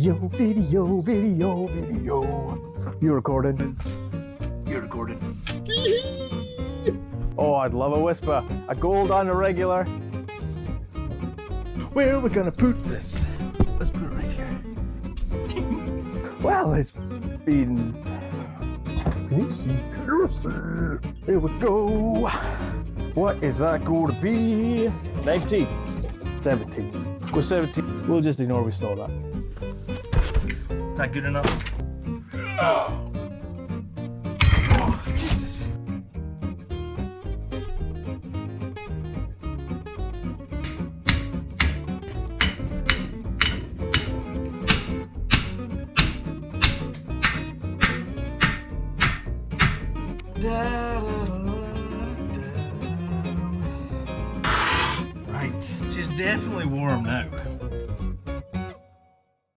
Video. You recording? You're recording. Oh, I'd love a whisper. A gold on a regular. Where are we gonna put this? Let's put it right here. Well, it's been... Can you see? There we go. What is that going to be? 19. 17. Go 17. We'll just ignore we stole that. Is that good enough? Oh, Jesus. Right, she's definitely warm now.